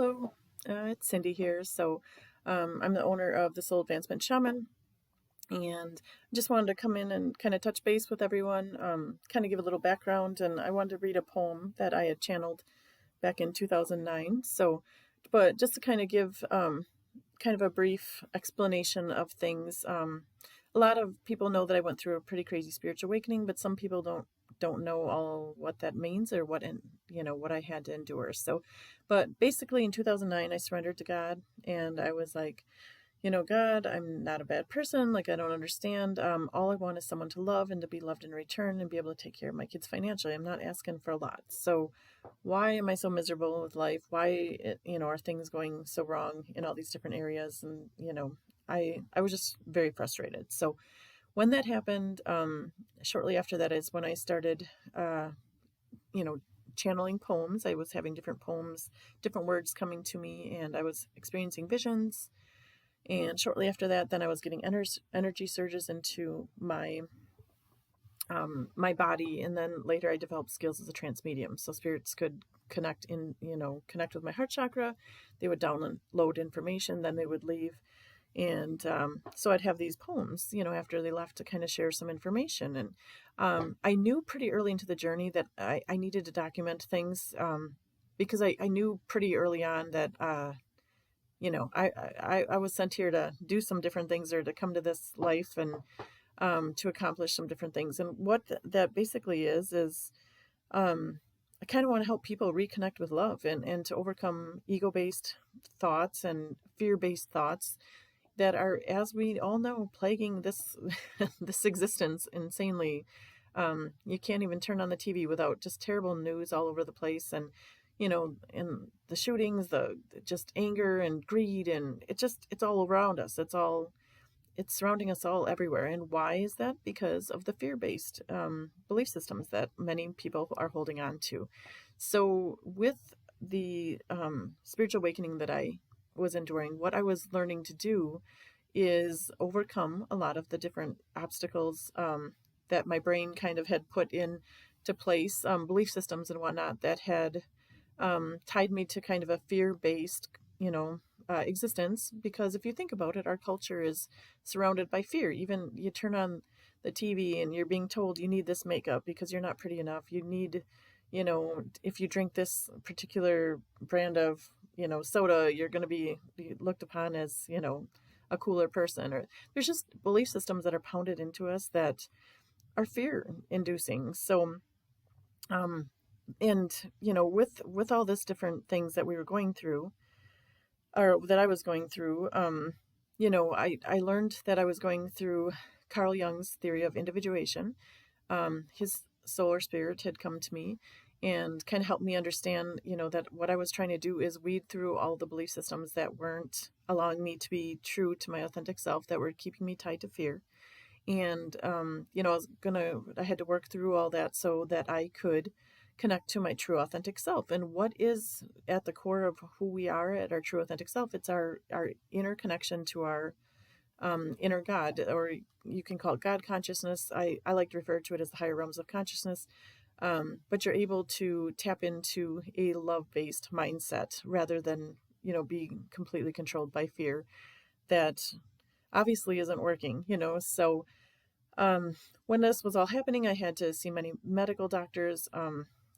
Hello, it's Cindy here. I'm the owner of the Soul Advancement Shaman, and just wanted to come in and kind of touch base with everyone, kind of give a little background. And I wanted to read a poem that I had channeled back in 2009. But just to kind of give kind of a brief explanation of things. A lot of people know that I went through a pretty crazy spiritual awakening, but some people don't know all what that means or what I had to endure. But basically in 2009 I surrendered to God, and I was like, God, I'm not a bad person. Like, I don't understand. All I want is someone to love and to be loved in return and be able to take care of my kids financially. I'm not asking for a lot. So why am I so miserable with life? Why, are things going so wrong in all these different areas? And, I was just very frustrated. So when that happened, shortly after that is when I started, you know, channeling poems. I was having different poems, different words coming to me, and I was experiencing visions. And shortly after that, then I was getting energy surges into my body, and then later I developed skills as a trance medium. So spirits could connect with my heart chakra. They would download information, then they would leave, and so I'd have these poems, after they left, to kind of share some information. And I knew pretty early into the journey that I needed to document things, because I knew pretty early on that I was sent here to do some different things, or to come to this life and to accomplish some different things. And what that basically is I kind of want to help people reconnect with love, and to overcome ego-based thoughts and fear-based thoughts that are, as we all know, plaguing this this existence insanely. You can't even turn on the TV without just terrible news all over the place, and the shootings, the just anger and greed, and it's all around us. It's surrounding us all everywhere. And why is that? Because of the fear-based belief systems that many people are holding on to. So with the spiritual awakening that I was enduring, what I was learning to do is overcome a lot of the different obstacles that my brain kind of had put in to place, belief systems and whatnot that had tied me to kind of a fear-based, existence. Because if you think about it, our culture is surrounded by fear. Even you turn on the TV and you're being told you need this makeup because you're not pretty enough. You need, if you drink this particular brand of, soda, you're going to be looked upon as, a cooler person. Or there's just belief systems that are pounded into us that are fear inducing. So, and with all this different things that we were going through, or that I was going through, I learned that I was going through Carl Jung's theory of individuation. His solar spirit had come to me and kind of helped me understand, that what I was trying to do is weed through all the belief systems that weren't allowing me to be true to my authentic self, that were keeping me tied to fear. And, I had to work through all that so that I could connect to my true authentic self. And what is at the core of who we are at our true authentic self? It's our inner connection to our inner God, or you can call it God consciousness. I like to refer to it as the higher realms of consciousness. But you're able to tap into a love-based mindset rather than, be completely controlled by fear that obviously isn't working, So when this was all happening, I had to see many medical doctors,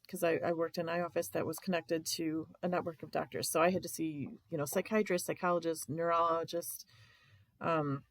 because I worked in an eye office that was connected to a network of doctors. So I had to see, psychiatrists, psychologists, neurologists, and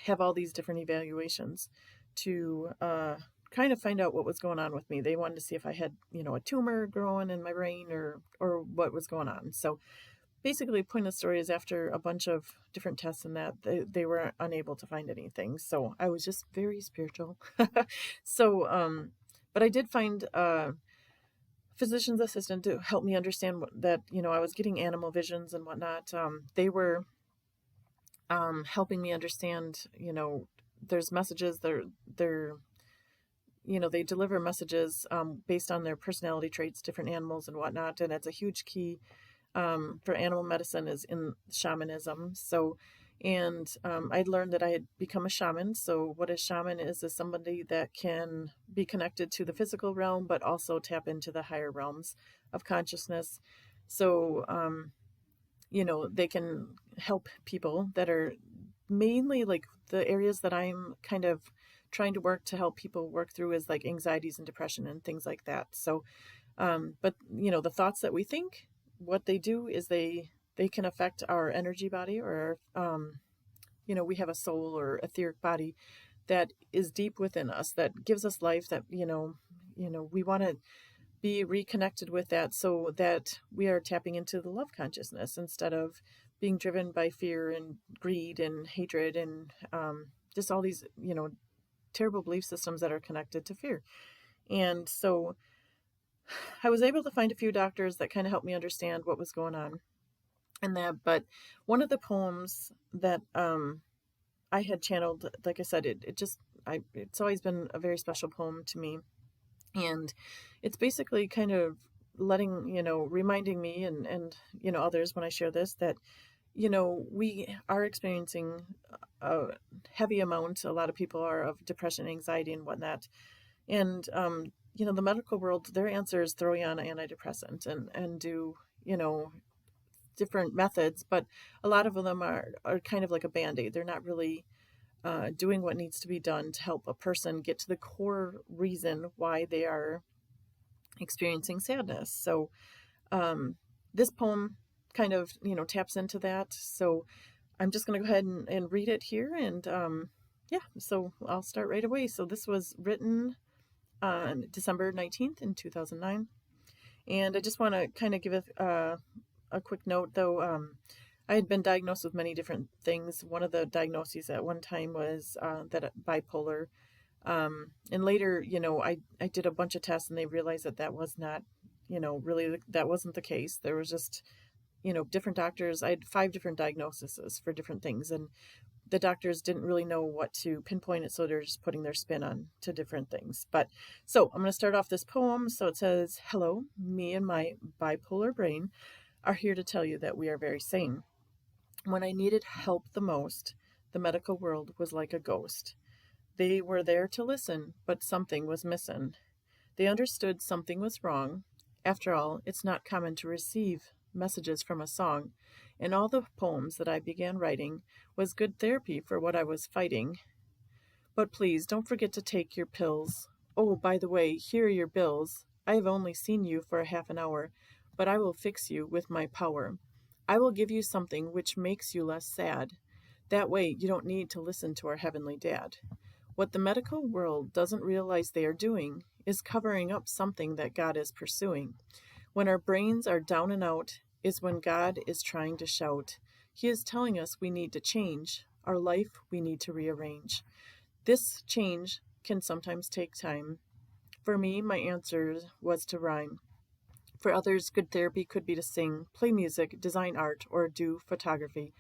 have all these different evaluations to kind of find out what was going on with me. They wanted to see if I had, a tumor growing in my brain, or what was going on. So basically, point of the story is, after a bunch of different tests and that, they were unable to find anything. So I was just very spiritual. So, but I did find a physician's assistant to help me understand that, I was getting animal visions and whatnot. They were helping me understand, there's messages, they deliver messages based on their personality traits, different animals and whatnot. And it's a huge key for animal medicine is in shamanism. So, and I'd learned that I had become a shaman. So what a shaman is somebody that can be connected to the physical realm, but also tap into the higher realms of consciousness. So, they can help people that are mainly like the areas that I'm kind of trying to work to help people work through is like anxieties and depression and things like that. So, but the thoughts that we think, what they do is they can affect our energy body or we have a soul or etheric body that is deep within us that gives us life that we want to be reconnected with that so that we are tapping into the love consciousness instead of being driven by fear and greed and hatred and just all these terrible belief systems that are connected to fear. And so I was able to find a few doctors that kind of helped me understand what was going on and that. But one of the poems that I had channeled, like I said, it's always been a very special poem to me. And it's basically kind of reminding me and others when I share this that, we are experiencing a heavy amount, a lot of people are, of depression, anxiety, and whatnot. And, the medical world, their answer is throw you on an antidepressant and do, different methods, but a lot of them are kind of like a band-aid. They're not really doing what needs to be done to help a person get to the core reason why they are experiencing sadness. So this poem kind of taps into that. So I'm just going to go ahead and read it here, and yeah, so I'll start right away. So this was written on December 19th in 2009, and I just want to kind of give a quick note though. I had been diagnosed with many different things. One of the diagnoses at one time was that bipolar. And later, I did a bunch of tests and they realized that that was not, really, that wasn't the case. There was just, different doctors. I had 5 different diagnoses for different things. And the doctors didn't really know what to pinpoint it. So they're just putting their spin on to different things. But so I'm going to start off this poem. So it says, "Hello, me and my bipolar brain are here to tell you that we are very sane. When I needed help the most, the medical world was like a ghost. They were there to listen, but something was missing. They understood something was wrong. After all, it's not common to receive messages from a song, and all the poems that I began writing was good therapy for what I was fighting. But please don't forget to take your pills. Oh, by the way, here are your bills. I have only seen you for a half an hour, but I will fix you with my power. I will give you something which makes you less sad. That way you don't need to listen to our heavenly dad. What the medical world doesn't realize they are doing is covering up something that God is pursuing. When our brains are down and out is when God is trying to shout. He is telling us we need to change. Our life we need to rearrange. This change can sometimes take time. For me, my answer was to rhyme. For others, good therapy could be to sing, play music, design art, or do photography.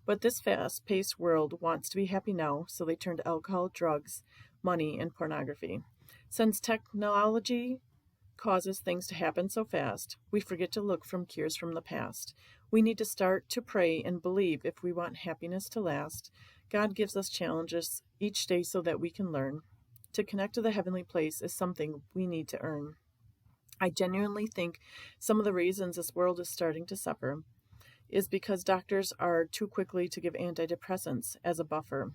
But this fast paced world wants to be happy now, so they turn to alcohol, drugs, money, and pornography. Since technology causes things to happen so fast, we forget to look from cures from the past. We need to start to pray and believe if we want happiness to last. God gives us challenges each day so that we can learn. To connect to the heavenly place is something we need to earn. I genuinely think some of the reasons this world is starting to suffer is because doctors are too quickly to give antidepressants as a buffer.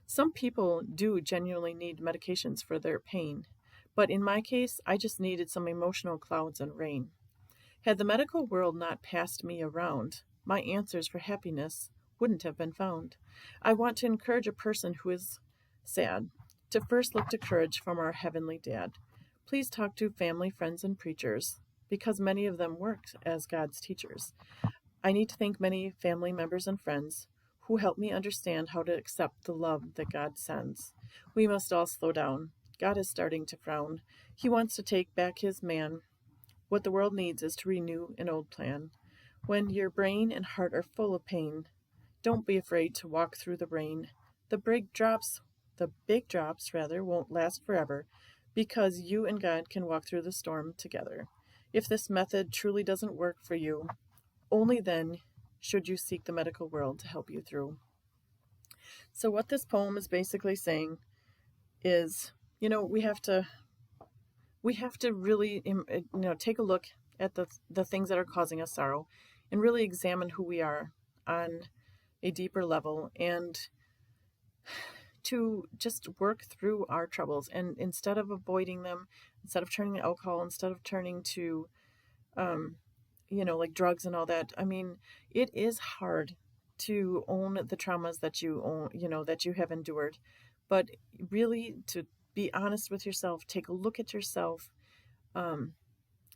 Some people do genuinely need medications for their pain, but in my case, I just needed some emotional clouds and rain. Had the medical world not passed me around, my answers for happiness wouldn't have been found. I want to encourage a person who is sad to first look to courage from our heavenly dad. Please talk to family, friends, and preachers, because many of them work as God's teachers. I need to thank many family members and friends who helped me understand how to accept the love that God sends. We must all slow down. God is starting to frown. He wants to take back his man. What the world needs is to renew an old plan. When your brain and heart are full of pain, don't be afraid to walk through the rain. The big drops won't last forever, because you and God can walk through the storm together. If this method truly doesn't work for you, only then should you seek the medical world to help you through. So what this poem is basically saying is, we have to really, take a look at the things that are causing us sorrow and really examine who we are on a deeper level, and to just work through our troubles. And instead of avoiding them, instead of turning to alcohol, instead of turning to, um, like drugs and all that, I mean, it is hard to own the traumas that you own, that you have endured. But really, to be honest with yourself, take a look at yourself, um,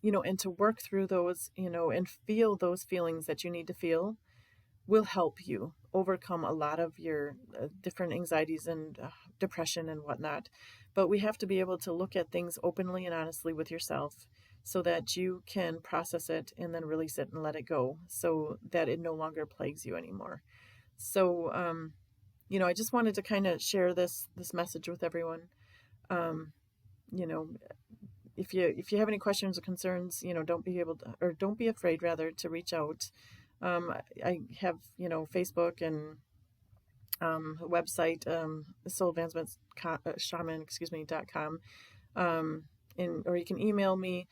and to work through those, and feel those feelings that you need to feel will help you overcome a lot of your different anxieties and depression and whatnot. But we have to be able to look at things openly and honestly with yourself so that you can process it and then release it and let it go so that it no longer plagues you anymore. So, I just wanted to kind of share this message with everyone. Um, you know, if you have any questions or concerns, don't be afraid rather to reach out. I have, Facebook and a website, soul advancement shaman, .com. Um, or you can email me.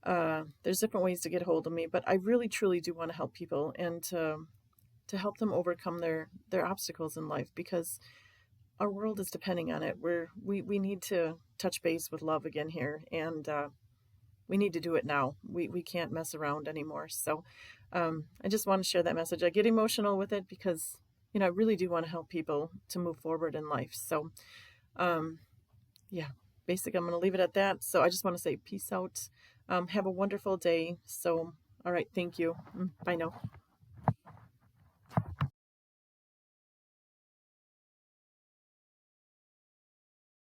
There's different ways to get a hold of me, but I really truly do want to help people and to help them overcome their obstacles in life, because our world is depending on it. We need to touch base with love again here, and we need to do it now. We can't mess around anymore. So I just want to share that message. I get emotional with it because, I really do want to help people to move forward in life. So, um, yeah, basically, I'm going to leave it at that. So I just want to say peace out. Have a wonderful day. So, all right. Thank you. Bye now.